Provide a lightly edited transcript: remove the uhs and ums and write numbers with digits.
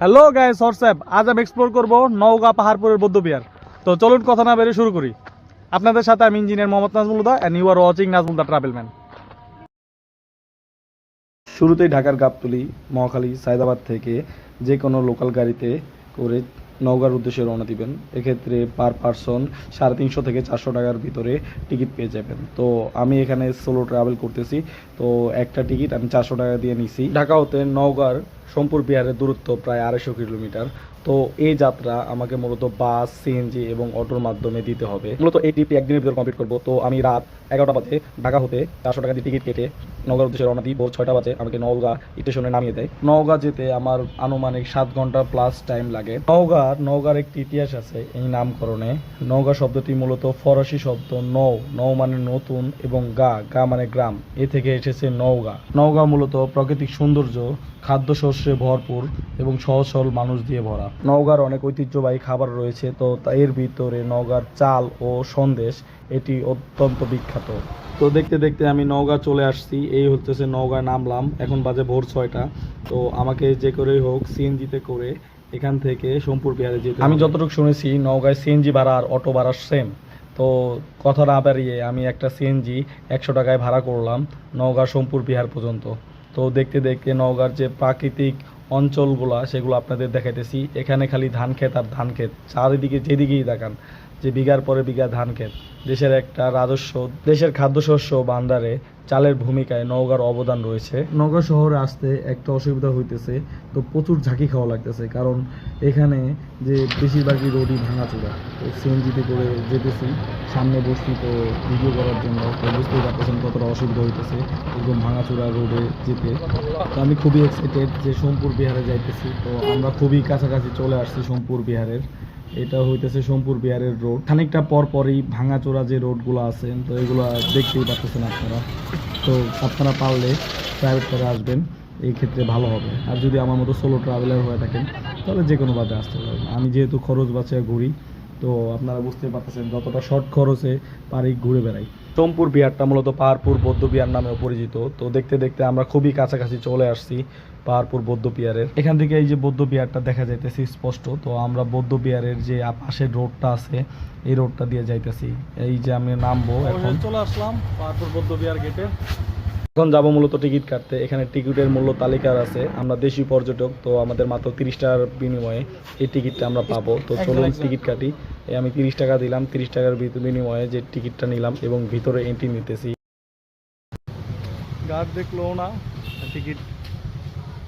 Hello guys, WhatsApp. আজ আমি explore করব নওগাঁ পাহাড়পুরের বৌদ্ধবিহার। তো চলুন কথা না বেরিয়ে শুরু করি। আপনাদের সাথে আমি engineer Mohammad Nazmul Huda and you are watching Nazmul the travelman. শুরুতেই ঢাকার গাবতলী, মহাখালী, সায়দাবাদ থেকে যে কোনো লোকাল গাড়িতে করে নওগাঁর উদ্দেশ্যে রওনা দিবেন। এক্ষেত্রে পার পারসন 350 থেকে 400 টাকার ভিতরে টিকিট পেয়ে যাবেন। তো আমি এখানে সোলো ট্রাভেল করতেছি, তো একটা টিকিট আমি 400 টাকা দিয়ে নিছি। ঢাকা হতে নওগাঁর সোমপুর বিহারের দূরত্ব প্রায় 250 কিলোমিটার। তো এই যাত্রা আমাকে মূলত বাস, সিএনজি এবং অটোর মাধ্যমে দিতে হবে। মূলত এই ট্রিপটি একদিনের ভিতরে কমপ্লিট করবো। তো আমি রাত 11টা বাজে ঢাকা হতে 400 টাকা দিয়ে টিকিট কেটে নওগাঁর উদ্দেশ্যে রওনা দিই। ভোর 6টা বাজে আমাকে নওগাঁ স্টেশনে নামিয়ে দেয়। নওগাঁ যেতে আমার আনুমানিক 7 ঘন্টা প্লাস টাইম লাগে। নওগাঁর একটি ইতিহাস আছে এই নামকরণে। নওগাঁ শব্দটি মূলত ফরাসি শব্দ নৌ মানে নতুন এবং গা মানে গ্রাম, এ থেকে এসেছে নওগাঁ। নওগাঁ মূলত প্রাকৃতিক সৌন্দর্য, খাদ্যশস্যে ভরপুর এবং সহজ সরল মানুষ দিয়ে ভরা। নওগাঁর অনেক ঐতিহ্যবাহী খাবার রয়েছে, তো এর ভিতরে নওগাঁর চাল ও সন্দেশ এটি অত্যন্ত বিখ্যাত। তো দেখতে দেখতে আমি নওগাঁ চলে আসছি। এই হচ্ছে নওগাঁ নামলাম, এখন বাজে ভোর 6টা। তো আমাকে যে করেই হোক সিএনজিতে করে এখান থেকে সোমপুর বিহারে যেতে। আমি যতটুকু শুনেছি নওগাঁয় সিএনজি ভাড়া আর অটো ভাড়া সেম। তো কথা না বাড়িয়ে আমি একটা সিএনজি 100 টাকায় ভাড়া করলাম নওগাঁ সোমপুর বিহার পর্যন্ত। তো দেখতে দেখতে নওগাঁর যে প্রাকৃতিক অঞ্চলগুলা সেগুলো আপনাদের দেখাইতেছি। এখানে খালি ধান ক্ষেত আর ধান ক্ষেত, চারিদিকে যেদিকেই দেখান যে বিঘার পরে বিঘা ধান ক্ষেত। দেশের একটা রাজস্ব, দেশের খাদ্যশস্য ভাণ্ডারে চালের ভূমিকায় নওগাঁর অবদান রয়েছে। নওগাঁ শহরে আসতে একটা অসুবিধা হইতেছে, তো প্রচুর ঝাঁকি খাওয়া লাগতেছে, কারণ এখানে যে বেশিরভাগই রোডই ভাঙাচোরা। তো সিএনজিতে করে যেতেছি, সামনে বসছি তো ভিডিও করার জন্য, তো বুঝতেই পারতেছেন কতটা অসুবিধা হইতেছে একদম ভাঙাচোরা রোডে যেতে। তো আমি খুবই এক্সাইটেড যে সোমপুর বিহারে যাইতেছি। তো আমরা খুবই কাছাকাছি চলে আসছি সোমপুর বিহারের। এটা হইতেছে সোমপুর বিহারের রোড। খানিকটা পরপরই ভাঙাচোরা যে রোডগুলো আছে, তো এগুলো দেখতেই পাচ্ছেন আপনারা। তো আপনারা পারলে প্রাইভেট কারে আসবেন, এই ক্ষেত্রে ভালো হবে। আর যদি আমার মতো সোলো ট্রাভেলার হয়ে থাকেন তাহলে যে কোনোভাবে আসতে পারবেন। আমি যেহেতু খরচ বাঁচিয়ে ঘুরি, তো আপনারা বুঝতে পারতেছেন যতটা শর্ট খরচে পারি ঘুরে বেড়াই। সোমপুর বিহারটা মূলত পাহাড়পুর বৌদ্ধ বিহার নামেও পরিচিত। তো দেখতে দেখতে আমরা খুবই কাছাকাছি চলে আসছি পাহাড়পুর বৌদ্ধ বিহারের। এখান থেকে এই যে বৌদ্ধ বিহারটা দেখা যাইতেছে স্পষ্ট। তো আমরা বৌদ্ধ বিহারের যে পাশের রোডটা আছে এই রোডটা দিয়ে যাইতেছি। এই যে আমি নামবো, এখন চলে আসলাম পাহাড়পুর বৌদ্ধ বিহার গেটে। এখন যাবো মূলত টিকিট কাটতে। এখানে টিকিটের মূল্য তালিকার আছে। আমরা দেশি পর্যটক, তো আমাদের মাত্র 30 টাকার বিনিময়ে এই টিকিটটা আমরা পাবো। তো চলুন টিকিট কাটি। আমি 30 টাকা দিলাম, 30 টাকার বিনিময়ে যে টিকিটটা নিলাম এবং ভিতরে এন্ট্রি নিতেছি। গার্ড দেখলো না, টিকিট